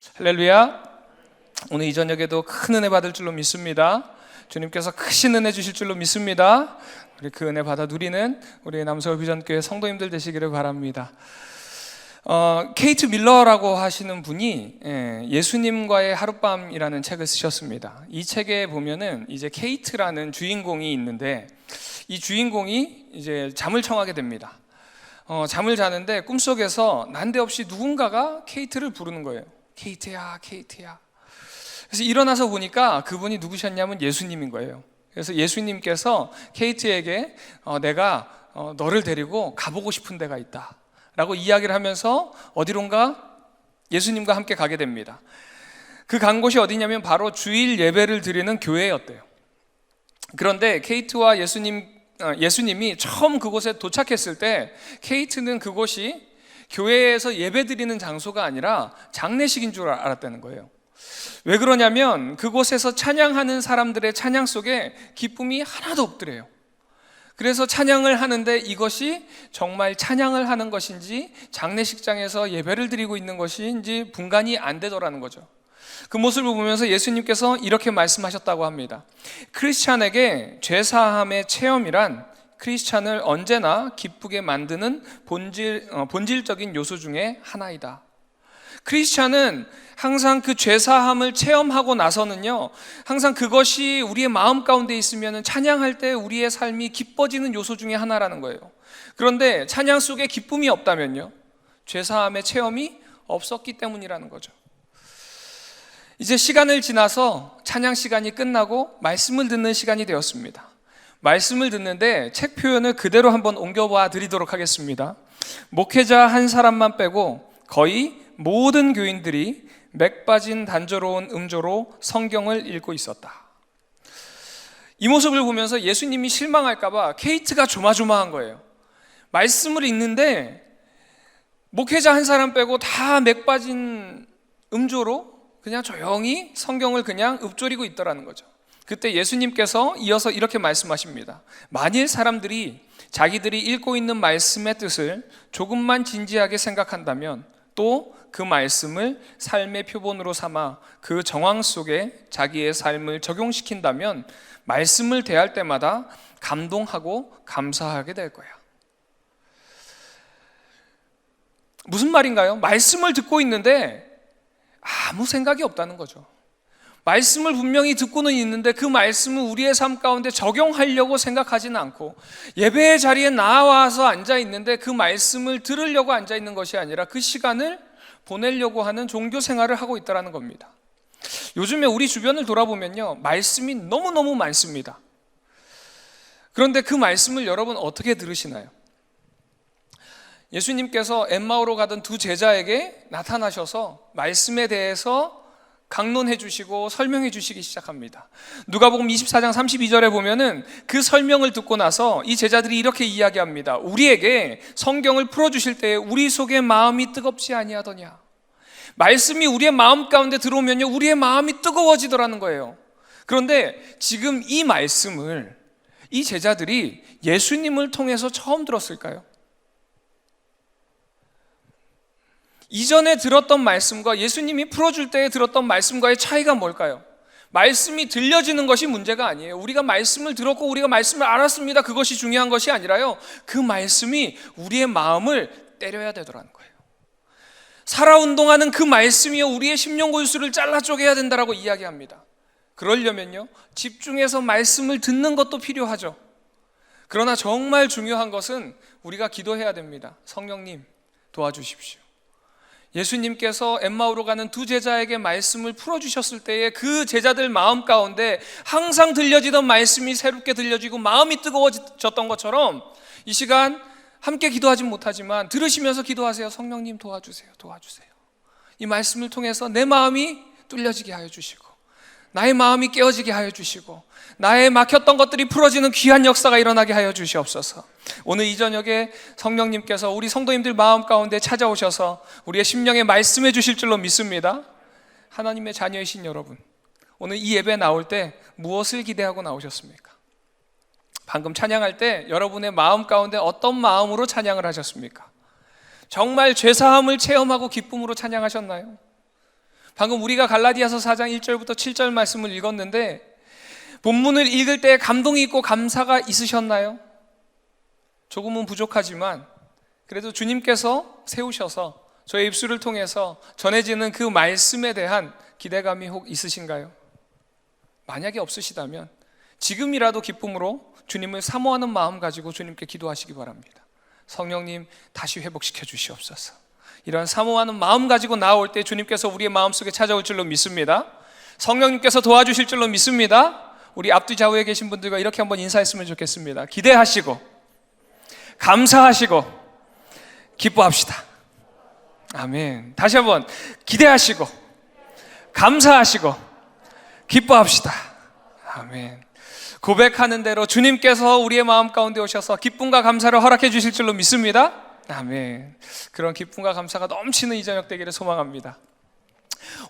할렐루야. 오늘 이 저녁에도 큰 은혜 받을 줄로 믿습니다. 주님께서 크신 은혜 주실 줄로 믿습니다. 우리 그 은혜 받아 누리는 우리 남서울 비전교회 성도님들 되시기를 바랍니다. 케이트 밀러라고 하시는 분이 예수님과의 하룻밤이라는 책을 쓰셨습니다. 이 책에 보면은 이제 케이트라는 주인공이 있는데, 이 주인공이 이제 잠을 청하게 됩니다. 잠을 자는데 꿈속에서 난데없이 누군가가 케이트를 부르는 거예요. 케이트야, 케이트야. 그래서 일어나서 보니까 그분이 누구셨냐면 예수님인 거예요. 그래서 예수님께서 케이트에게 내가 너를 데리고 가보고 싶은 데가 있다 라고 이야기를 하면서 어디론가 예수님과 함께 가게 됩니다. 그 간 곳이 어디냐면 바로 주일 예배를 드리는 교회였대요. 그런데 케이트와 예수님이 처음 그곳에 도착했을 때 케이트는 그곳이 교회에서 예배 드리는 장소가 아니라 장례식인 줄 알았다는 거예요. 왜 그러냐면 그곳에서 찬양하는 사람들의 찬양 속에 기쁨이 하나도 없더래요. 그래서 찬양을 하는데 이것이 정말 찬양을 하는 것인지 장례식장에서 예배를 드리고 있는 것인지 분간이 안 되더라는 거죠. 그 모습을 보면서 예수님께서 이렇게 말씀하셨다고 합니다. 크리스찬에게 죄사함의 체험이란 크리스찬을 언제나 기쁘게 만드는 본질적인 요소 중에 하나이다. 크리스찬은 항상 그 죄사함을 체험하고 나서는요, 항상 그것이 우리의 마음 가운데 있으면 찬양할 때 우리의 삶이 기뻐지는 요소 중에 하나라는 거예요. 그런데 찬양 속에 기쁨이 없다면요, 죄사함의 체험이 없었기 때문이라는 거죠. 이제 시간을 지나서 찬양 시간이 끝나고 말씀을 듣는 시간이 되었습니다. 말씀을 듣는데 책 표현을 그대로 한번 옮겨봐 드리도록 하겠습니다. 목회자 한 사람만 빼고 거의 모든 교인들이 맥 빠진 단조로운 음조로 성경을 읽고 있었다. 이 모습을 보면서 예수님이 실망할까봐 케이트가 조마조마한 거예요. 말씀을 읽는데 목회자 한 사람 빼고 다 맥 빠진 음조로 그냥 조용히 성경을 그냥 읊조리고 있더라는 거죠. 그때 예수님께서 이어서 이렇게 말씀하십니다. 만일 사람들이 자기들이 읽고 있는 말씀의 뜻을 조금만 진지하게 생각한다면, 또 그 말씀을 삶의 표본으로 삼아 그 정황 속에 자기의 삶을 적용시킨다면 말씀을 대할 때마다 감동하고 감사하게 될 거야. 무슨 말인가요? 말씀을 듣고 있는데 아무 생각이 없다는 거죠. 말씀을 분명히 듣고는 있는데 그 말씀을 우리의 삶 가운데 적용하려고 생각하지는 않고, 예배의 자리에 나와서 앉아 있는데 그 말씀을 들으려고 앉아 있는 것이 아니라 그 시간을 보내려고 하는 종교 생활을 하고 있다는 겁니다. 요즘에 우리 주변을 돌아보면요, 말씀이 너무너무 많습니다. 그런데 그 말씀을 여러분 어떻게 들으시나요? 예수님께서 엠마오로 가던 두 제자에게 나타나셔서 말씀에 대해서 강론해 주시고 설명해 주시기 시작합니다. 누가복음 24장 32절에 보면은 그 설명을 듣고 나서 이 제자들이 이렇게 이야기합니다. 우리에게 성경을 풀어주실 때에 우리 속에 마음이 뜨겁지 아니하더냐. 말씀이 우리의 마음 가운데 들어오면요, 우리의 마음이 뜨거워지더라는 거예요. 그런데 지금 이 말씀을 이 제자들이 예수님을 통해서 처음 들었을까요? 이전에 들었던 말씀과 예수님이 풀어줄 때 들었던 말씀과의 차이가 뭘까요? 말씀이 들려지는 것이 문제가 아니에요. 우리가 말씀을 들었고 우리가 말씀을 알았습니다. 그것이 중요한 것이 아니라요, 그 말씀이 우리의 마음을 때려야 되더라는 거예요. 살아운동하는 그 말씀이요, 우리의 심령골수를 잘라 쪼개야 된다라고 이야기합니다. 그러려면요, 집중해서 말씀을 듣는 것도 필요하죠. 그러나 정말 중요한 것은 우리가 기도해야 됩니다. 성령님 도와주십시오. 예수님께서 엠마오로 가는 두 제자에게 말씀을 풀어주셨을 때에 그 제자들 마음 가운데 항상 들려지던 말씀이 새롭게 들려지고 마음이 뜨거워졌던 것처럼 이 시간 함께 기도하진 못하지만 들으시면서 기도하세요. 성령님 도와주세요. 도와주세요. 이 말씀을 통해서 내 마음이 뚫려지게 하여 주시고, 나의 마음이 깨어지게 하여 주시고, 나의 막혔던 것들이 풀어지는 귀한 역사가 일어나게 하여 주시옵소서. 오늘 이 저녁에 성령님께서 우리 성도님들 마음 가운데 찾아오셔서 우리의 심령에 말씀해 주실 줄로 믿습니다. 하나님의 자녀이신 여러분, 오늘 이 예배 나올 때 무엇을 기대하고 나오셨습니까? 방금 찬양할 때 여러분의 마음 가운데 어떤 마음으로 찬양을 하셨습니까? 정말 죄사함을 체험하고 기쁨으로 찬양하셨나요? 방금 우리가 갈라디아서 4장 1절부터 7절 말씀을 읽었는데 본문을 읽을 때 감동이 있고 감사가 있으셨나요? 조금은 부족하지만 그래도 주님께서 세우셔서 저의 입술을 통해서 전해지는 그 말씀에 대한 기대감이 혹 있으신가요? 만약에 없으시다면 지금이라도 기쁨으로 주님을 사모하는 마음 가지고 주님께 기도하시기 바랍니다. 성령님 다시 회복시켜 주시옵소서. 이런 사모하는 마음 가지고 나올 때 주님께서 우리의 마음속에 찾아올 줄로 믿습니다. 성령님께서 도와주실 줄로 믿습니다. 우리 앞뒤 좌우에 계신 분들과 이렇게 한번 인사했으면 좋겠습니다. 기대하시고 감사하시고 기뻐합시다. 아멘. 다시 한번 기대하시고 감사하시고 기뻐합시다. 아멘. 고백하는 대로 주님께서 우리의 마음 가운데 오셔서 기쁨과 감사를 허락해 주실 줄로 믿습니다. 아멘. 그런 기쁨과 감사가 넘치는 이 저녁 되기를 소망합니다.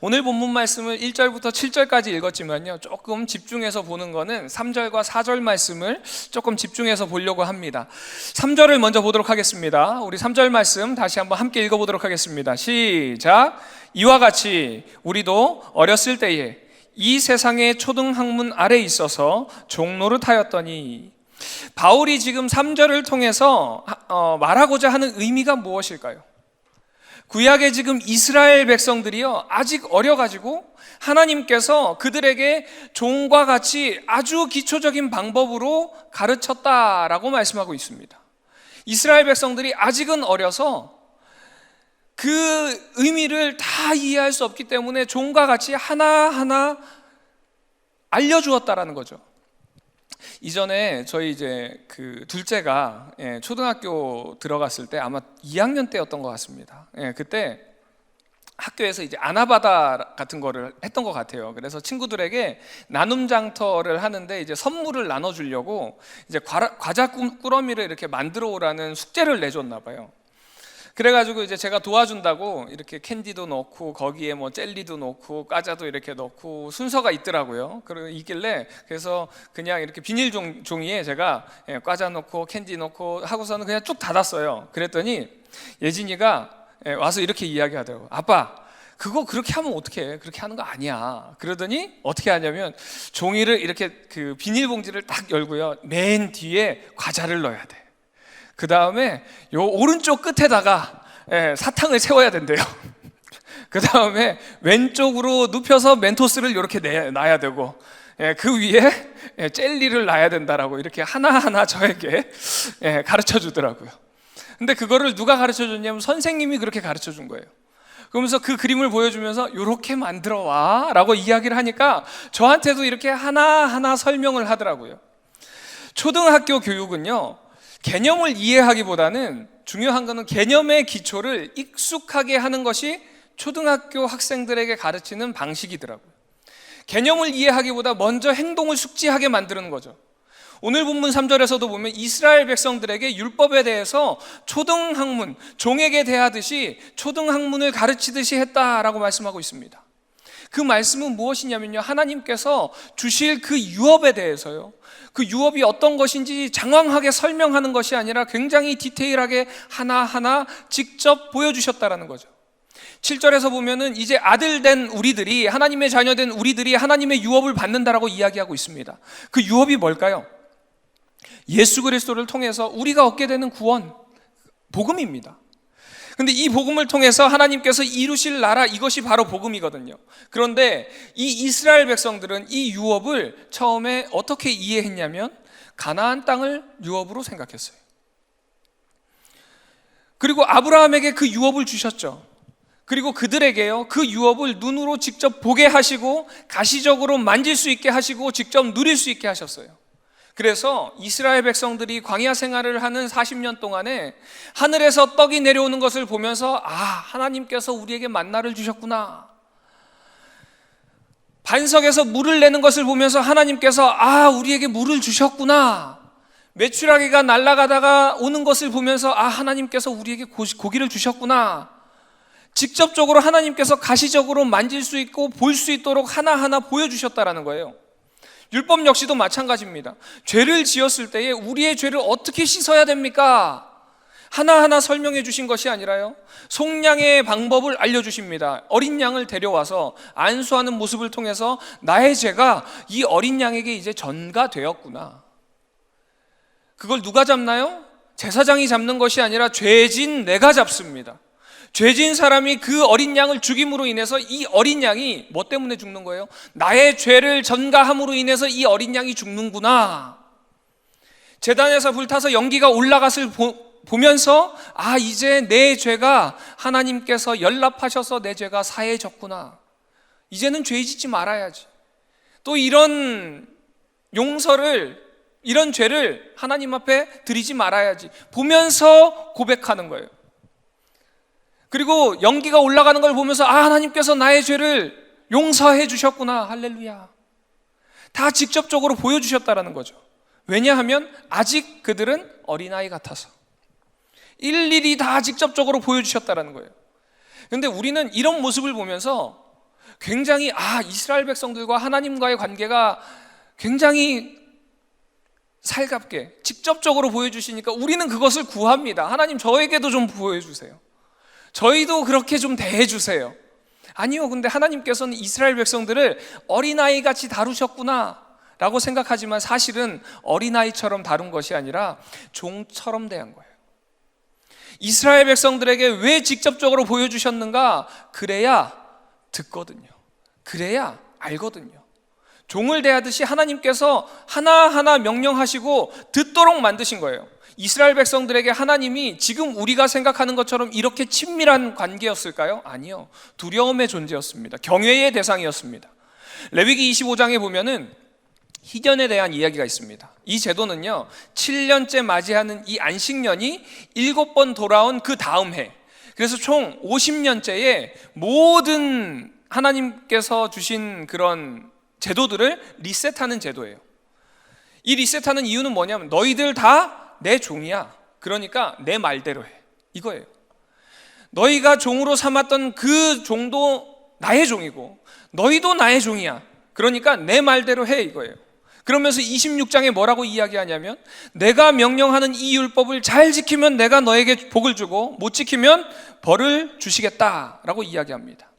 오늘 본문 말씀을 1절부터 7절까지 읽었지만요, 조금 집중해서 보는 거는 3절과 4절 말씀을 조금 집중해서 보려고 합니다. 3절을 먼저 보도록 하겠습니다. 우리 3절 말씀 다시 한번 함께 읽어보도록 하겠습니다. 시작. 이와 같이 우리도 어렸을 때에 이 세상의 초등학문 아래 있어서 종노릇하였더니, 바울이 지금 3절을 통해서 말하고자 하는 의미가 무엇일까요? 구약의 지금 이스라엘 백성들이요, 아직 어려가지고 하나님께서 그들에게 종과 같이 아주 기초적인 방법으로 가르쳤다라고 말씀하고 있습니다. 이스라엘 백성들이 아직은 어려서 그 의미를 다 이해할 수 없기 때문에 종과 같이 하나하나 알려주었다라는 거죠. 이전에 저희 이제 그 둘째가 초등학교 들어갔을 때 아마 2학년 때였던 것 같습니다. 그때 학교에서 이제 아나바다 같은 거를 했던 것 같아요. 그래서 친구들에게 나눔 장터를 하는데 이제 선물을 나눠주려고 이제 과자 꾸러미를 이렇게 만들어 오라는 숙제를 내줬나 봐요. 그래가지고 이제 제가 도와준다고 이렇게 캔디도 넣고 거기에 뭐 젤리도 넣고 과자도 이렇게 넣고 순서가 있더라고요. 있길래 그래서 그냥 이렇게 비닐 종이에 제가 과자 넣고 캔디 넣고 하고서는 그냥 쭉 닫았어요. 그랬더니 예진이가 와서 이렇게 이야기하더라고요. 아빠, 그거 그렇게 하면 어떡해? 그렇게 하는 거 아니야. 그러더니 어떻게 하냐면 종이를 이렇게 그 비닐봉지를 딱 열고요, 맨 뒤에 과자를 넣어야 돼. 그 다음에 요 오른쪽 끝에다가 사탕을 세워야 된대요. 그 다음에 왼쪽으로 눕혀서 멘토스를 이렇게 놔야 되고, 그 위에 젤리를 놔야 된다라고 이렇게 하나하나 저에게 가르쳐 주더라고요. 근데 그거를 누가 가르쳐 줬냐면 선생님이 그렇게 가르쳐 준 거예요. 그러면서 그 그림을 보여주면서 이렇게 만들어 와 라고 이야기를 하니까 저한테도 이렇게 하나하나 설명을 하더라고요. 초등학교 교육은요, 개념을 이해하기보다는 중요한 것은 개념의 기초를 익숙하게 하는 것이 초등학교 학생들에게 가르치는 방식이더라고요. 개념을 이해하기보다 먼저 행동을 숙지하게 만드는 거죠. 오늘 본문 3절에서도 보면 이스라엘 백성들에게 율법에 대해서 초등학문, 종에게 대하듯이 초등학문을 가르치듯이 했다라고 말씀하고 있습니다. 그 말씀은 무엇이냐면요, 하나님께서 주실 그 유업에 대해서요, 그 유업이 어떤 것인지 장황하게 설명하는 것이 아니라 굉장히 디테일하게 하나하나 직접 보여주셨다라는 거죠. 7절에서 보면은 이제 아들 된 우리들이, 하나님의 자녀 된 우리들이 하나님의 유업을 받는다라고 이야기하고 있습니다. 그 유업이 뭘까요? 예수 그리스도를 통해서 우리가 얻게 되는 구원, 복음입니다. 근데 이 복음을 통해서 하나님께서 이루실 나라, 이것이 바로 복음이거든요. 그런데 이 이스라엘 백성들은 이 유업을 처음에 어떻게 이해했냐면 가나안 땅을 유업으로 생각했어요. 그리고 아브라함에게 그 유업을 주셨죠. 그리고 그들에게요, 그 유업을 눈으로 직접 보게 하시고 가시적으로 만질 수 있게 하시고 직접 누릴 수 있게 하셨어요. 그래서 이스라엘 백성들이 광야 생활을 하는 40년 동안에 하늘에서 떡이 내려오는 것을 보면서 하나님께서 우리에게 만나를 주셨구나. 반석에서 물을 내는 것을 보면서 하나님께서 우리에게 물을 주셨구나. 메추라기가 날아가다가 오는 것을 보면서 하나님께서 우리에게 고기를 주셨구나. 직접적으로 하나님께서 가시적으로 만질 수 있고 볼 수 있도록 하나하나 보여주셨다라는 거예요. 율법 역시도 마찬가지입니다. 죄를 지었을 때에 우리의 죄를 어떻게 씻어야 됩니까? 하나하나 설명해 주신 것이 아니라요, 속량의 방법을 알려주십니다. 어린 양을 데려와서 안수하는 모습을 통해서 나의 죄가 이 어린 양에게 이제 전가되었구나. 그걸 누가 잡나요? 제사장이 잡는 것이 아니라 죄진 내가 잡습니다. 죄진 사람이 그 어린 양을 죽임으로 인해서 이 어린 양이 뭐 때문에 죽는 거예요? 나의 죄를 전가함으로 인해서 이 어린 양이 죽는구나. 제단에서 불타서 연기가 올라갔을 보면서 이제 내 죄가 하나님께서 연락하셔서 내 죄가 사해졌구나. 이제는 죄 짓지 말아야지. 또 이런 용서를, 이런 죄를 하나님 앞에 드리지 말아야지 보면서 고백하는 거예요. 그리고 연기가 올라가는 걸 보면서 하나님께서 나의 죄를 용서해 주셨구나. 할렐루야. 다 직접적으로 보여주셨다라는 거죠. 왜냐하면 아직 그들은 어린아이 같아서 일일이 다 직접적으로 보여주셨다라는 거예요. 그런데 우리는 이런 모습을 보면서 굉장히 이스라엘 백성들과 하나님과의 관계가 굉장히 살갑게 직접적으로 보여주시니까 우리는 그것을 구합니다. 하나님, 저에게도 좀 보여주세요. 저희도 그렇게 좀 대해주세요. 아니요, 근데 하나님께서는 이스라엘 백성들을 어린아이 같이 다루셨구나 라고 생각하지만 사실은 어린아이처럼 다룬 것이 아니라 종처럼 대한 거예요. 이스라엘 백성들에게 왜 직접적으로 보여주셨는가? 그래야 듣거든요. 그래야 알거든요. 종을 대하듯이 하나님께서 하나하나 명령하시고 듣도록 만드신 거예요. 이스라엘 백성들에게 하나님이 지금 우리가 생각하는 것처럼 이렇게 친밀한 관계였을까요? 아니요. 두려움의 존재였습니다. 경외의 대상이었습니다. 레위기 25장에 보면은 희년에 대한 이야기가 있습니다. 이 제도는요, 7년째 맞이하는 이 안식년이 7번 돌아온 그 다음 해, 그래서 총 50년째에 모든 하나님께서 주신 그런 제도들을 리셋하는 제도예요. 이 리셋하는 이유는 뭐냐면 너희들 다 내 종이야. 그러니까 내 말대로 해. 이거예요. 너희가 종으로 삼았던 그 종도 나의 종이고 너희도 나의 종이야. 그러니까 내 말대로 해. 이거예요. 그러면서 26장에 뭐라고 이야기하냐면 내가 명령하는 이 율법을 잘 지키면 내가 너에게 복을 주고 못 지키면 벌을 주시겠다라고 이야기합니다.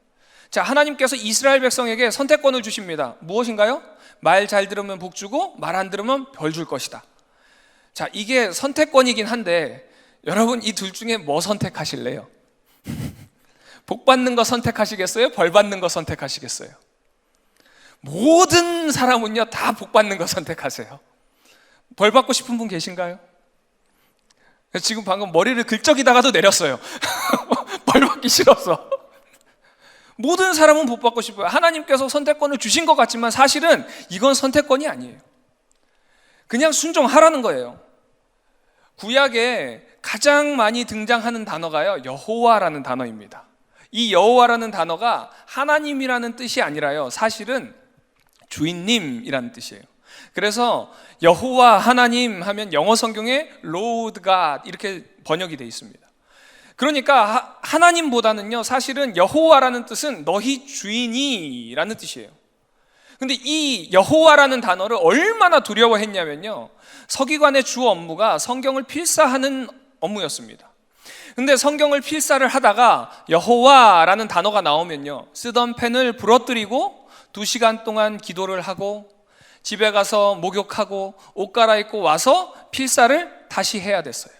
자, 하나님께서 이스라엘 백성에게 선택권을 주십니다. 무엇인가요? 말 잘 들으면 복 주고 말 안 들으면 벌 줄 것이다. 자, 이게 선택권이긴 한데 여러분, 이 둘 중에 뭐 선택하실래요? 복 받는 거 선택하시겠어요? 벌 받는 거 선택하시겠어요? 모든 사람은요 다 복 받는 거 선택하세요. 벌 받고 싶은 분 계신가요? 지금 방금 머리를 긁적이다가도 내렸어요. 벌 받기 싫어서. 모든 사람은 복 받고 싶어요. 하나님께서 선택권을 주신 것 같지만 사실은 이건 선택권이 아니에요. 그냥 순종하라는 거예요. 구약에 가장 많이 등장하는 단어가요, 여호와라는 단어입니다. 이 여호와라는 단어가 하나님이라는 뜻이 아니라요, 사실은 주인님이라는 뜻이에요. 그래서 여호와 하나님 하면 영어 성경에 Lord God 이렇게 번역이 되어 있습니다. 그러니까 하나님보다는요, 사실은 여호와라는 뜻은 너희 주인이라는 뜻이에요. 근데 이 여호와라는 단어를 얼마나 두려워했냐면요, 서기관의 주 업무가 성경을 필사하는 업무였습니다. 근데 성경을 필사를 하다가 여호와라는 단어가 나오면요, 쓰던 펜을 부러뜨리고 2시간 동안 기도를 하고 집에 가서 목욕하고 옷 갈아입고 와서 필사를 다시 해야 됐어요.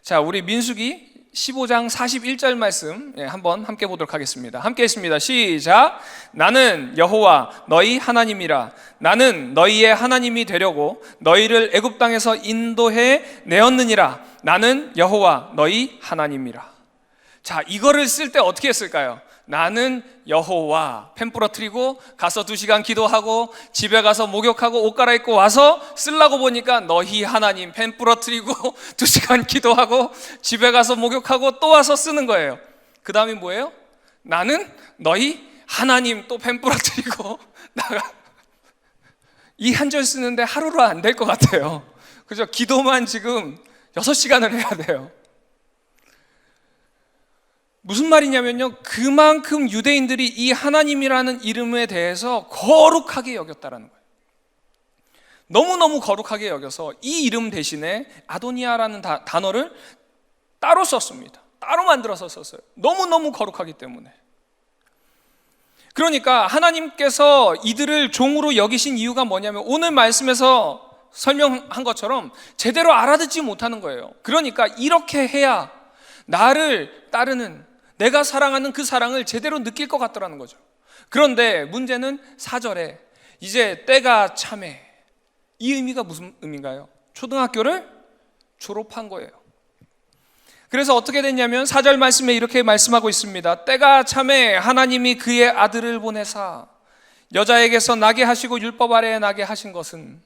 자, 우리 민수기 15장 41절 말씀 한번 함께 보도록 하겠습니다. 함께 했습니다. 시작. 나는 여호와 너희 하나님이라. 나는 너희의 하나님이 되려고 너희를 애굽 땅에서 인도해 내었느니라. 나는 여호와 너희 하나님이라. 자, 이거를 쓸 때 어떻게 했을까요? 나는 여호와, 펜 부러뜨리고 가서 2시간 기도하고 집에 가서 목욕하고 옷 갈아입고 와서 쓰려고 보니까 너희 하나님, 펜 부러뜨리고 2시간 기도하고 집에 가서 목욕하고 또 와서 쓰는 거예요. 그 다음이 뭐예요? 나는 너희 하나님, 또 펜 부러뜨리고 나가. 이 한 절 쓰는데 하루로 안 될 것 같아요. 그죠? 기도만 지금 6시간을 해야 돼요. 무슨 말이냐면요, 그만큼 유대인들이 이 하나님이라는 이름에 대해서 거룩하게 여겼다라는 거예요. 너무너무 거룩하게 여겨서 이 이름 대신에 아도니아라는 단어를 따로 썼습니다. 따로 만들어서 썼어요. 너무너무 거룩하기 때문에. 그러니까 하나님께서 이들을 종으로 여기신 이유가 뭐냐면 오늘 말씀에서 설명한 것처럼 제대로 알아듣지 못하는 거예요. 그러니까 이렇게 해야 나를 따르는, 내가 사랑하는 그 사랑을 제대로 느낄 것 같더라는 거죠. 그런데 문제는 4절에 이제 때가 참해, 이 의미가 무슨 의미인가요? 초등학교를 졸업한 거예요. 그래서 어떻게 됐냐면 4절 말씀에 이렇게 말씀하고 있습니다. 때가 참해 하나님이 그의 아들을 보내사 여자에게서 나게 하시고 율법 아래에 나게 하신 것은,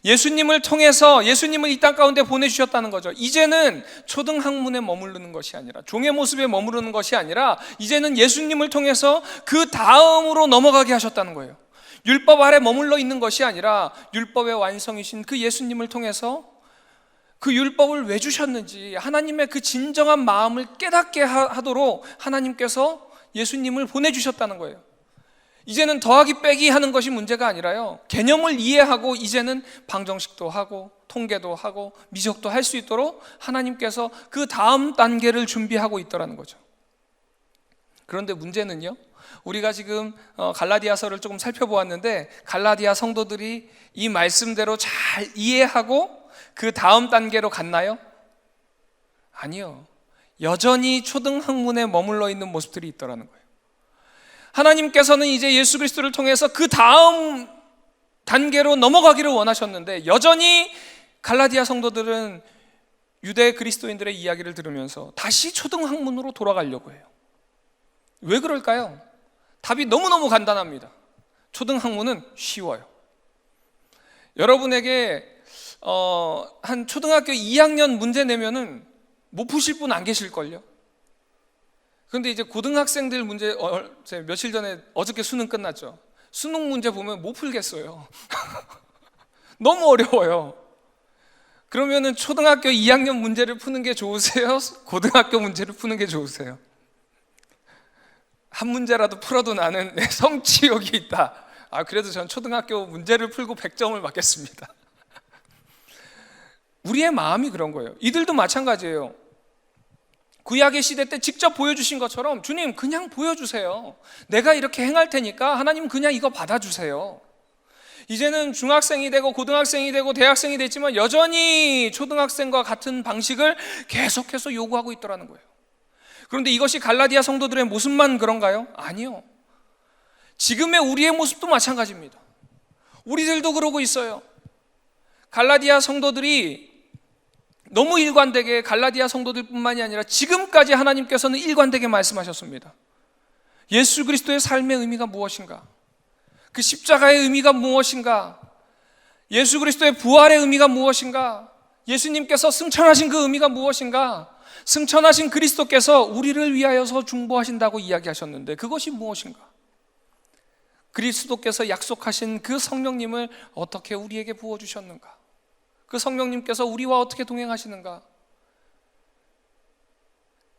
예수님을 통해서 예수님을 이 땅 가운데 보내주셨다는 거죠. 이제는 초등학문에 머무르는 것이 아니라, 종의 모습에 머무르는 것이 아니라 이제는 예수님을 통해서 그 다음으로 넘어가게 하셨다는 거예요. 율법 아래 머물러 있는 것이 아니라 율법의 완성이신 그 예수님을 통해서 그 율법을 왜 주셨는지 하나님의 그 진정한 마음을 깨닫게 하도록 하나님께서 예수님을 보내주셨다는 거예요. 이제는 더하기 빼기 하는 것이 문제가 아니라요, 개념을 이해하고 이제는 방정식도 하고 통계도 하고 미적도 할 수 있도록 하나님께서 그 다음 단계를 준비하고 있더라는 거죠. 그런데 문제는요, 우리가 지금 갈라디아서를 조금 살펴보았는데 갈라디아 성도들이 이 말씀대로 잘 이해하고 그 다음 단계로 갔나요? 아니요. 여전히 초등학문에 머물러 있는 모습들이 있더라는 거예요. 하나님께서는 이제 예수 그리스도를 통해서 그 다음 단계로 넘어가기를 원하셨는데 여전히 갈라디아 성도들은 유대 그리스도인들의 이야기를 들으면서 다시 초등학문으로 돌아가려고 해요. 왜 그럴까요? 답이 너무너무 간단합니다. 초등학문은 쉬워요. 여러분에게 한 초등학교 2학년 문제 내면은 못 푸실 분 안 계실걸요? 그런데 이제 고등학생들 문제, 며칠 전에 어저께 수능 끝났죠. 수능 문제 보면 못 풀겠어요. 너무 어려워요. 그러면은 초등학교 2학년 문제를 푸는 게 좋으세요? 고등학교 문제를 푸는 게 좋으세요? 한 문제라도 풀어도 나는 성취욕이 있다. 그래도 전 초등학교 문제를 풀고 100점을 맞겠습니다. 우리의 마음이 그런 거예요. 이들도 마찬가지예요. 구약의 시대 때 직접 보여주신 것처럼 주님 그냥 보여주세요. 내가 이렇게 행할 테니까 하나님 그냥 이거 받아주세요. 이제는 중학생이 되고 고등학생이 되고 대학생이 됐지만 여전히 초등학생과 같은 방식을 계속해서 요구하고 있더라는 거예요. 그런데 이것이 갈라디아 성도들의 모습만 그런가요? 아니요. 지금의 우리의 모습도 마찬가지입니다. 우리들도 그러고 있어요. 갈라디아 성도들이 너무 일관되게, 갈라디아 성도들뿐만이 아니라 지금까지 하나님께서는 일관되게 말씀하셨습니다. 예수 그리스도의 삶의 의미가 무엇인가? 그 십자가의 의미가 무엇인가? 예수 그리스도의 부활의 의미가 무엇인가? 예수님께서 승천하신 그 의미가 무엇인가? 승천하신 그리스도께서 우리를 위하여서 중보하신다고 이야기하셨는데 그것이 무엇인가? 그리스도께서 약속하신 그 성령님을 어떻게 우리에게 부어주셨는가? 그 성령님께서 우리와 어떻게 동행하시는가?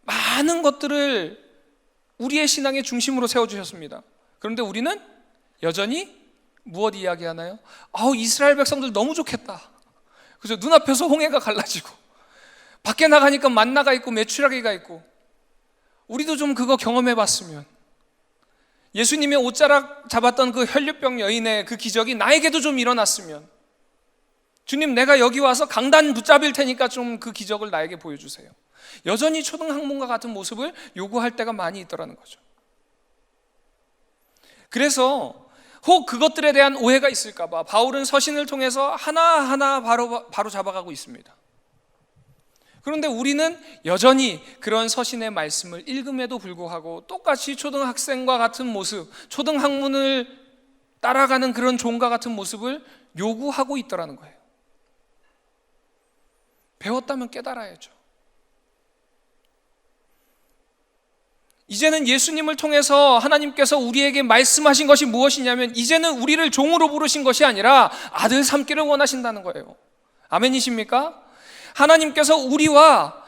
많은 것들을 우리의 신앙의 중심으로 세워주셨습니다. 그런데 우리는 여전히 무엇 이야기하나요? 이스라엘 백성들 너무 좋겠다. 그래서 눈앞에서 홍해가 갈라지고 밖에 나가니까 만나가 있고 메추라기가 있고, 우리도 좀 그거 경험해봤으면, 예수님의 옷자락 잡았던 그 혈류병 여인의 그 기적이 나에게도 좀 일어났으면, 주님 내가 여기 와서 강단 붙잡을 테니까 좀 그 기적을 나에게 보여주세요. 여전히 초등학문과 같은 모습을 요구할 때가 많이 있더라는 거죠. 그래서 혹 그것들에 대한 오해가 있을까 봐 바울은 서신을 통해서 하나하나 바로 잡아가고 있습니다. 그런데 우리는 여전히 그런 서신의 말씀을 읽음에도 불구하고 똑같이 초등학생과 같은 모습, 초등학문을 따라가는 그런 종과 같은 모습을 요구하고 있더라는 거예요. 배웠다면 깨달아야죠. 이제는 예수님을 통해서 하나님께서 우리에게 말씀하신 것이 무엇이냐면, 이제는 우리를 종으로 부르신 것이 아니라 아들 삼기를 원하신다는 거예요. 아멘이십니까? 하나님께서 우리와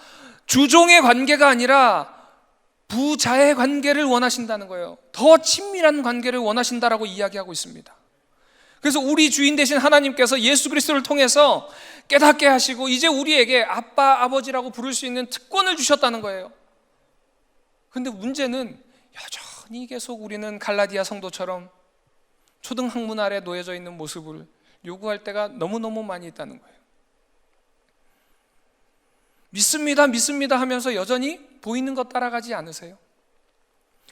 주종의 관계가 아니라 부자의 관계를 원하신다는 거예요. 더 친밀한 관계를 원하신다라고 이야기하고 있습니다. 그래서 우리 주인 되신 하나님께서 예수 그리스도를 통해서 깨닫게 하시고 이제 우리에게 아빠, 아버지라고 부를 수 있는 특권을 주셨다는 거예요. 근데 문제는 여전히 계속 우리는 갈라디아 성도처럼 초등학문 아래 놓여져 있는 모습을 요구할 때가 너무너무 많이 있다는 거예요. 믿습니다, 믿습니다 하면서 여전히 보이는 것 따라가지 않으세요?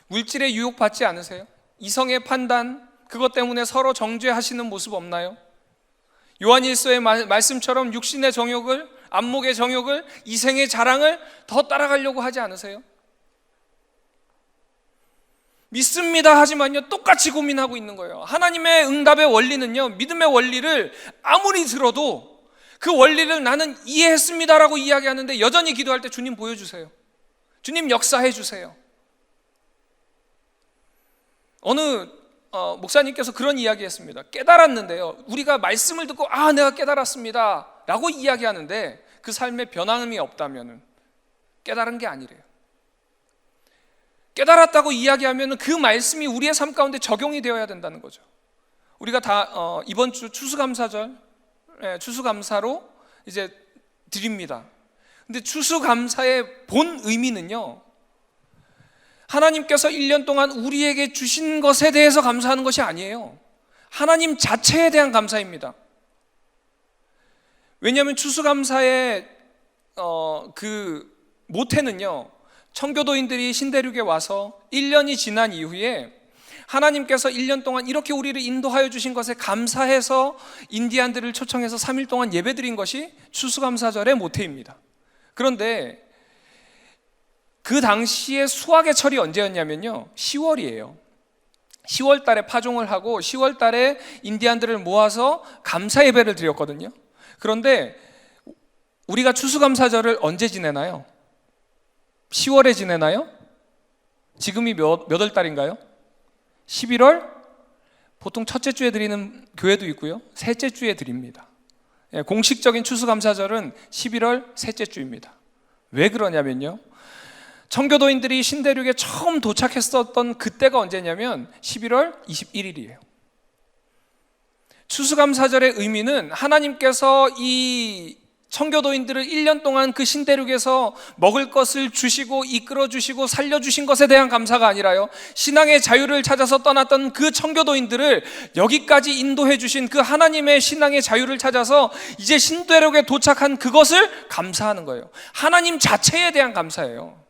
물질에 유혹받지 않으세요? 이성의 판단, 그것 때문에 서로 정죄하시는 모습 없나요? 요한일서의 말씀처럼 육신의 정욕을, 안목의 정욕을, 이생의 자랑을 더 따라가려고 하지 않으세요? 믿습니다 하지만요, 똑같이 고민하고 있는 거예요. 하나님의 응답의 원리는요, 믿음의 원리를 아무리 들어도 그 원리를 나는 이해했습니다라고 이야기하는데 여전히 기도할 때 주님 보여주세요. 주님 역사해 주세요. 어느 목사님께서 그런 이야기했습니다. 깨달았는데요, 우리가 말씀을 듣고 내가 깨달았습니다 라고 이야기하는데 그 삶에 변함이 없다면 깨달은 게 아니래요. 깨달았다고 이야기하면 그 말씀이 우리의 삶 가운데 적용이 되어야 된다는 거죠. 우리가 다 이번 주 추수감사절, 추수감사로 이제 드립니다. 근데 추수감사의 본 의미는요, 하나님께서 1년 동안 우리에게 주신 것에 대해서 감사하는 것이 아니에요. 하나님 자체에 대한 감사입니다. 왜냐하면 추수감사의 그 모태는요, 청교도인들이 신대륙에 와서 1년이 지난 이후에 하나님께서 1년 동안 이렇게 우리를 인도하여 주신 것에 감사해서 인디안들을 초청해서 3일 동안 예배드린 것이 추수감사절의 모태입니다. 그런데 그 당시에 수확의 철이 언제였냐면요, 10월이에요. 10월 달에 파종을 하고 10월 달에 인디안들을 모아서 감사 예배를 드렸거든요. 그런데 우리가 추수감사절을 언제 지내나요? 10월에 지내나요? 지금이 몇 월 달인가요? 11월? 보통 첫째 주에 드리는 교회도 있고요, 셋째 주에 드립니다. 공식적인 추수감사절은 11월 셋째 주입니다. 왜 그러냐면요, 청교도인들이 신대륙에 처음 도착했었던 그때가 언제냐면 11월 21일이에요. 추수감사절의 의미는 하나님께서 이 청교도인들을 1년 동안 그 신대륙에서 먹을 것을 주시고 이끌어 주시고 살려주신 것에 대한 감사가 아니라요, 신앙의 자유를 찾아서 떠났던 그 청교도인들을 여기까지 인도해 주신 그 하나님의 신앙의 자유를 찾아서 이제 신대륙에 도착한 그것을 감사하는 거예요. 하나님 자체에 대한 감사예요.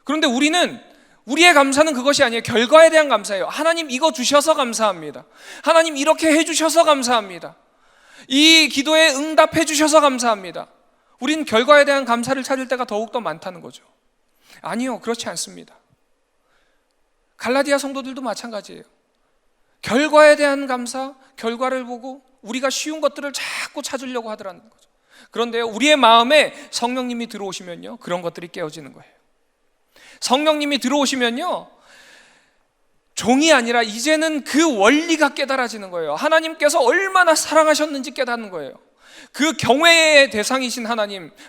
그런데 우리의 감사는 그것이 아니에요. 결과에 대한 감사예요. 하나님 이거 주셔서 감사합니다. 하나님 이렇게 해주셔서 감사합니다. 이 기도에 응답해 주셔서 감사합니다. 우린 결과에 대한 감사를 찾을 때가 더욱더 많다는 거죠. 아니요, 그렇지 않습니다. 갈라디아 성도들도 마찬가지예요. 결과에 대한 감사, 결과를 보고 우리가 쉬운 것들을 자꾸 찾으려고 하더라는 거죠. 그런데요, 우리의 마음에 성령님이 들어오시면요, 그런 것들이 깨어지는 거예요. 성령님이 들어오시면요, 종이 아니라 이제는 그 원리가 깨달아지는 거예요. 하나님께서 얼마나 사랑하셨는지 깨닫는 거예요. 그 경외의 대상이신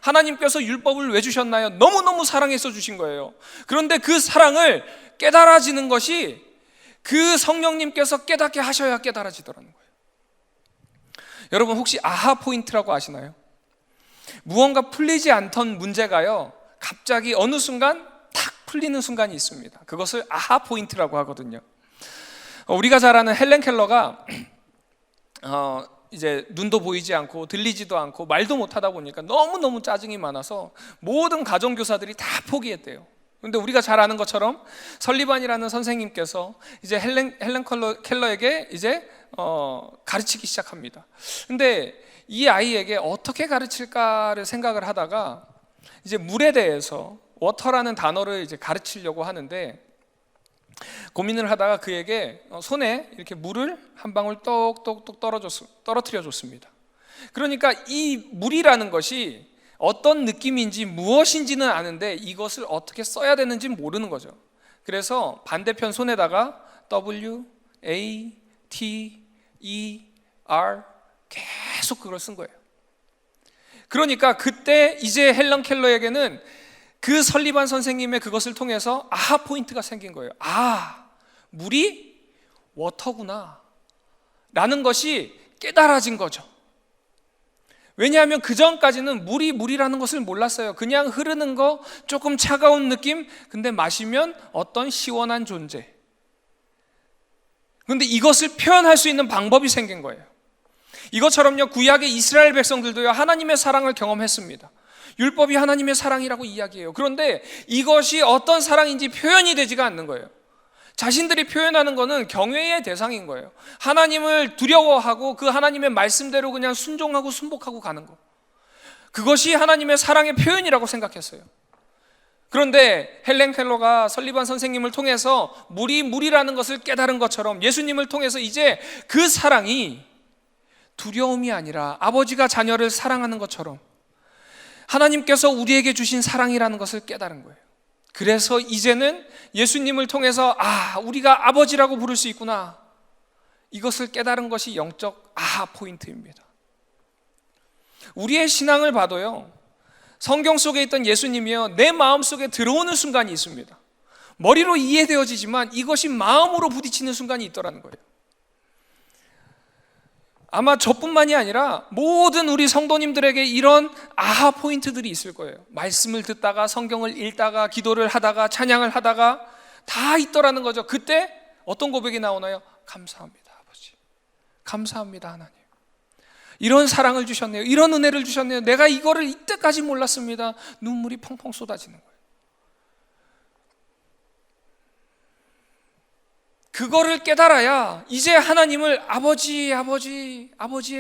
하나님께서 율법을 왜 주셨나요? 너무너무 사랑해서 주신 거예요. 그런데 그 사랑을 깨달아지는 것이 그 성령님께서 깨닫게 하셔야 깨달아지더라는 거예요. 여러분 혹시 아하 포인트라고 아시나요? 무언가 풀리지 않던 문제가요, 갑자기 어느 순간 탁 풀리는 순간이 있습니다. 그것을 아하 포인트라고 하거든요. 우리가 잘 아는 헬렌 켈러가 이제 눈도 보이지 않고 들리지도 않고 말도 못하다 보니까 너무너무 짜증이 많아서 모든 가정교사들이 다 포기했대요. 그런데 우리가 잘 아는 것처럼 설리반이라는 선생님께서 이제 헬렌 켈러에게 이제 가르치기 시작합니다. 근데 이 아이에게 어떻게 가르칠까를 생각을 하다가 이제 물에 대해서 워터라는 단어를 이제 가르치려고 하는데 고민을 하다가 그에게 손에 이렇게 물을 한 방울 똑똑똑 떨어뜨려 줬습니다. 그러니까 이 물이라는 것이 어떤 느낌인지 무엇인지는 아는데 이것을 어떻게 써야 되는지 모르는 거죠. 그래서 반대편 손에다가 W, A, T, E, R 계속 그걸 쓴 거예요. 그러니까 그때 이제 헬런 켈러에게는 그 설리반 선생님의 그것을 통해서 아하 포인트가 생긴 거예요. 물이 워터구나 라는 것이 깨달아진 거죠. 왜냐하면 그 전까지는 물이 물이라는 것을 몰랐어요. 그냥 흐르는 거, 조금 차가운 느낌, 근데 마시면 어떤 시원한 존재. 근데 이것을 표현할 수 있는 방법이 생긴 거예요. 이것처럼요, 구약의 이스라엘 백성들도요, 하나님의 사랑을 경험했습니다. 율법이 하나님의 사랑이라고 이야기해요. 그런데 이것이 어떤 사랑인지 표현이 되지가 않는 거예요. 자신들이 표현하는 것은 경외의 대상인 거예요. 하나님을 두려워하고 그 하나님의 말씀대로 그냥 순종하고 순복하고 가는 거. 그것이 하나님의 사랑의 표현이라고 생각했어요. 그런데 헬렌 켈러가 설리반 선생님을 통해서 물이 물이라는 것을 깨달은 것처럼 예수님을 통해서 이제 그 사랑이 두려움이 아니라 아버지가 자녀를 사랑하는 것처럼 하나님께서 우리에게 주신 사랑이라는 것을 깨달은 거예요. 그래서 이제는 예수님을 통해서 우리가 아버지라고 부를 수 있구나, 이것을 깨달은 것이 영적 아하 포인트입니다. 우리의 신앙을 봐도요, 성경 속에 있던 예수님이요, 내 마음속에 들어오는 순간이 있습니다. 머리로 이해되어지지만 이것이 마음으로 부딪히는 순간이 있더라는 거예요. 아마 저뿐만이 아니라 모든 우리 성도님들에게 이런 아하 포인트들이 있을 거예요. 말씀을 듣다가, 성경을 읽다가, 기도를 하다가, 찬양을 하다가 다 있더라는 거죠. 그때 어떤 고백이 나오나요? 감사합니다, 아버지. 감사합니다, 하나님. 이런 사랑을 주셨네요. 이런 은혜를 주셨네요. 내가 이거를 이때까지 몰랐습니다. 눈물이 펑펑 쏟아지는 거예요. 그거를 깨달아야 이제 하나님을 아버지의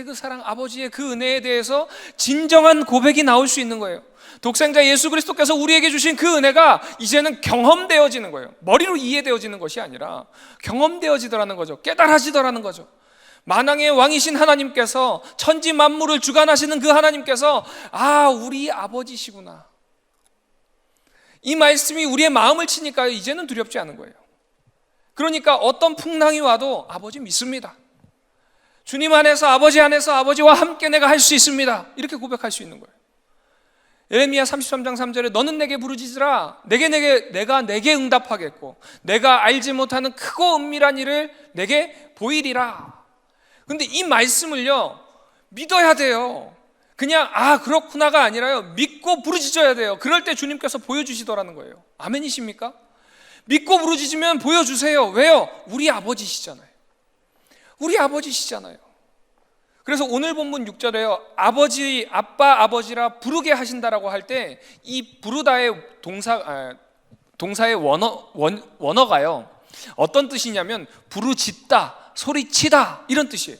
그 사랑, 아버지의 그 은혜에 대해서 진정한 고백이 나올 수 있는 거예요. 독생자 예수 그리스도께서 우리에게 주신 그 은혜가 이제는 경험되어지는 거예요. 머리로 이해되어지는 것이 아니라 경험되어지더라는 거죠. 깨달아지더라는 거죠. 만왕의 왕이신 하나님께서, 천지 만물을 주관하시는 그 하나님께서 우리 아버지시구나, 이 말씀이 우리의 마음을 치니까 이제는 두렵지 않은 거예요. 그러니까 어떤 풍랑이 와도 아버지 믿습니다. 주님 안에서, 아버지 안에서 아버지와 함께 내가 할 수 있습니다, 이렇게 고백할 수 있는 거예요. 예레미야 33장 3절에 너는 내게 부르짖으라, 내가 내게 응답하겠고 내가 알지 못하는 크고 은밀한 일을 내게 보이리라. 근데 이 말씀을요, 믿어야 돼요. 그냥 그렇구나가 아니라요, 믿고 부르짖어야 돼요. 그럴 때 주님께서 보여주시더라는 거예요. 아멘이십니까? 믿고 부르짖으면 보여주세요. 왜요? 우리 아버지시잖아요. 우리 아버지시잖아요. 그래서 오늘 본문 6절에요, 아버지, 아빠, 아버지라 부르게 하신다라고 할 때 이 부르다의 동사의 원어가요, 어떤 뜻이냐면 부르짖다, 소리치다, 이런 뜻이에요.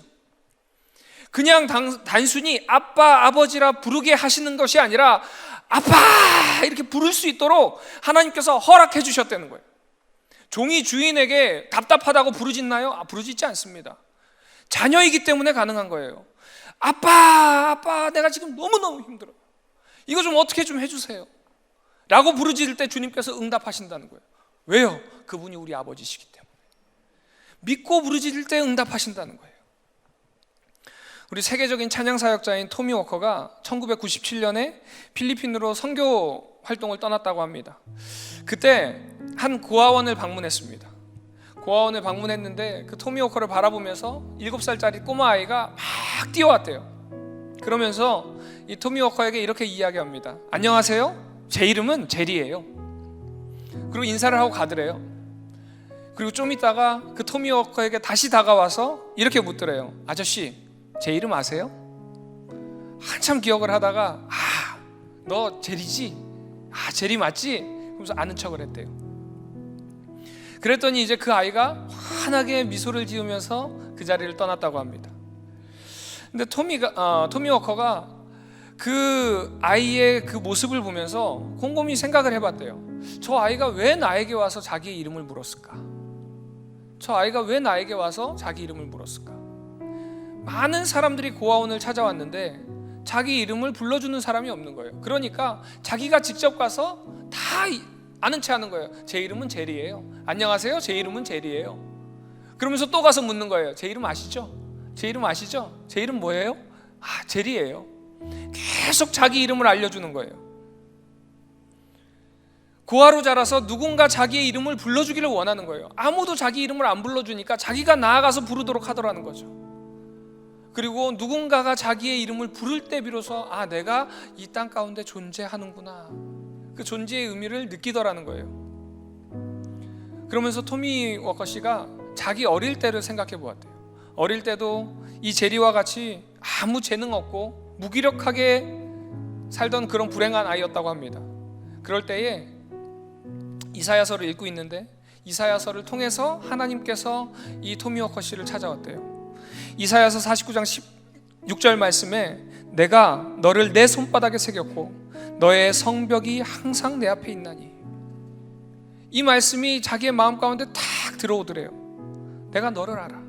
그냥 단순히 아빠, 아버지라 부르게 하시는 것이 아니라 아빠 이렇게 부를 수 있도록 하나님께서 허락해 주셨다는 거예요. 종이 주인에게 답답하다고 부르짖나요? 부르짖지 않습니다. 자녀이기 때문에 가능한 거예요. 아빠, 내가 지금 너무너무 힘들어요. 이거 좀 어떻게 좀 해주세요 라고 부르짖을 때 주님께서 응답하신다는 거예요. 왜요? 그분이 우리 아버지시기 때문에. 믿고 부르짖을 때 응답하신다는 거예요. 우리 세계적인 찬양 사역자인 토미 워커가 1997년에 필리핀으로 선교 활동을 떠났다고 합니다. 그때 한 고아원을 방문했습니다. 고아원을 방문했는데 그 토미 워커를 바라보면서 7살짜리 꼬마아이가 막 뛰어왔대요. 그러면서 이 토미 워커에게 이렇게 이야기합니다. 안녕하세요, 제 이름은 제리예요. 그리고 인사를 하고 가더래요. 그리고 좀 있다가 그 토미 워커에게 다시 다가와서 이렇게 묻더래요. 아저씨, 제 이름 아세요? 한참 기억을 하다가 너 제리지? 제리 맞지? 그러면서 아는 척을 했대요. 그랬더니 이제 그 아이가 환하게 미소를 지으면서 그 자리를 떠났다고 합니다. 근데 토미 워커가 그 아이의 그 모습을 보면서 곰곰이 생각을 해봤대요. 저 아이가 왜 나에게 와서 자기의 이름을 물었을까? 저 아이가 왜 나에게 와서 자기 이름을 물었을까? 많은 사람들이 고아원을 찾아왔는데 자기 이름을 불러주는 사람이 없는 거예요. 그러니까 자기가 직접 가서 다 아는 체 하는 거예요. 제 이름은 제리예요. 안녕하세요, 제 이름은 제리예요. 그러면서 또 가서 묻는 거예요. 제 이름 아시죠? 제 이름 아시죠? 제 이름 뭐예요? 제리예요. 계속 자기 이름을 알려주는 거예요. 고아로 자라서 누군가 자기의 이름을 불러주기를 원하는 거예요. 아무도 자기 이름을 안 불러주니까 자기가 나아가서 부르도록 하더라는 거죠. 그리고 누군가가 자기의 이름을 부를 때 비로소 내가 이 땅 가운데 존재하는구나, 그 존재의 의미를 느끼더라는 거예요. 그러면서 토미 워커 씨가 자기 어릴 때를 생각해 보았대요. 어릴 때도 이 제리와 같이 아무 재능 없고 무기력하게 살던 그런 불행한 아이였다고 합니다. 그럴 때에 이사야서를 읽고 있는데 이사야서를 통해서 하나님께서 이 토미 워커 씨를 찾아왔대요. 이사야서 49장 16절 말씀에 내가 너를 내 손바닥에 새겼고 너의 성벽이 항상 내 앞에 있나니, 이 말씀이 자기의 마음 가운데 탁 들어오더래요. 내가 너를 알아.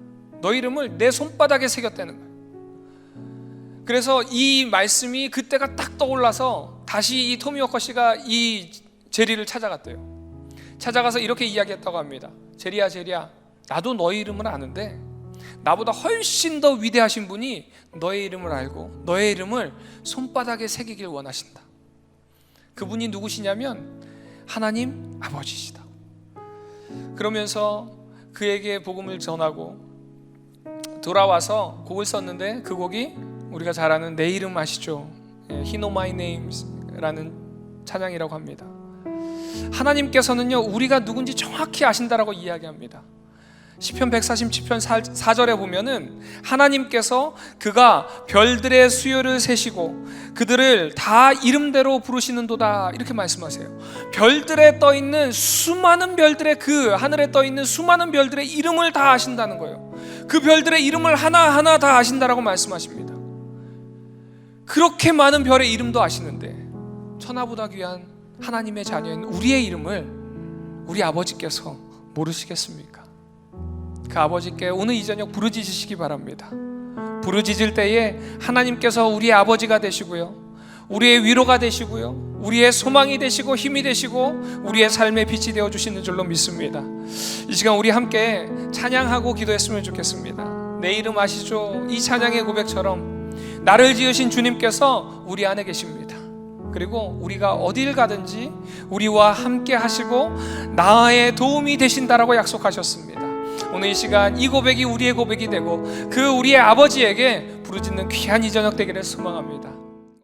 너 이름을 내 손바닥에 새겼다는 거예요. 그래서 이 말씀이 그때가 딱 떠올라서 다시 이 토미 워커 씨가 이 제리를 찾아갔대요. 찾아가서 이렇게 이야기했다고 합니다. 제리야, 제리야, 나도 너의 이름을 아는데 나보다 훨씬 더 위대하신 분이 너의 이름을 알고 너의 이름을 손바닥에 새기길 원하신다. 그분이 누구시냐면 하나님 아버지시다. 그러면서 그에게 복음을 전하고 돌아와서 곡을 썼는데 그 곡이 우리가 잘 아는 내 이름 아시죠? He Know My Name라는 찬양이라고 합니다. 하나님께서는요, 우리가 누군지 정확히 아신다라고 이야기합니다. 시편 147편 4절에 보면은 하나님께서 그가 별들의 수요를 세시고 그들을 다 이름대로 부르시는도다, 이렇게 말씀하세요. 별들에 떠있는 수많은 별들의, 그 하늘에 떠있는 수많은 별들의 이름을 다 아신다는 거예요. 그 별들의 이름을 하나하나 다 아신다라고 말씀하십니다. 그렇게 많은 별의 이름도 아시는데 천하보다 귀한 하나님의 자녀인 우리의 이름을 우리 아버지께서 모르시겠습니까? 그 아버지께 오늘 이 저녁 부르짖으시기 바랍니다. 부르짖을 때에 하나님께서 우리의 아버지가 되시고요, 우리의 위로가 되시고요, 우리의 소망이 되시고 힘이 되시고 우리의 삶의 빛이 되어주시는 줄로 믿습니다. 이 시간 우리 함께 찬양하고 기도했으면 좋겠습니다. 내 이름 아시죠? 이 찬양의 고백처럼 나를 지으신 주님께서 우리 안에 계십니다. 그리고 우리가 어딜 가든지 우리와 함께 하시고 나의 도움이 되신다라고 약속하셨습니다. 오늘 이 시간 이 고백이 우리의 고백이 되고 그 우리의 아버지에게 부르짖는 귀한 이 저녁 되기를 소망합니다.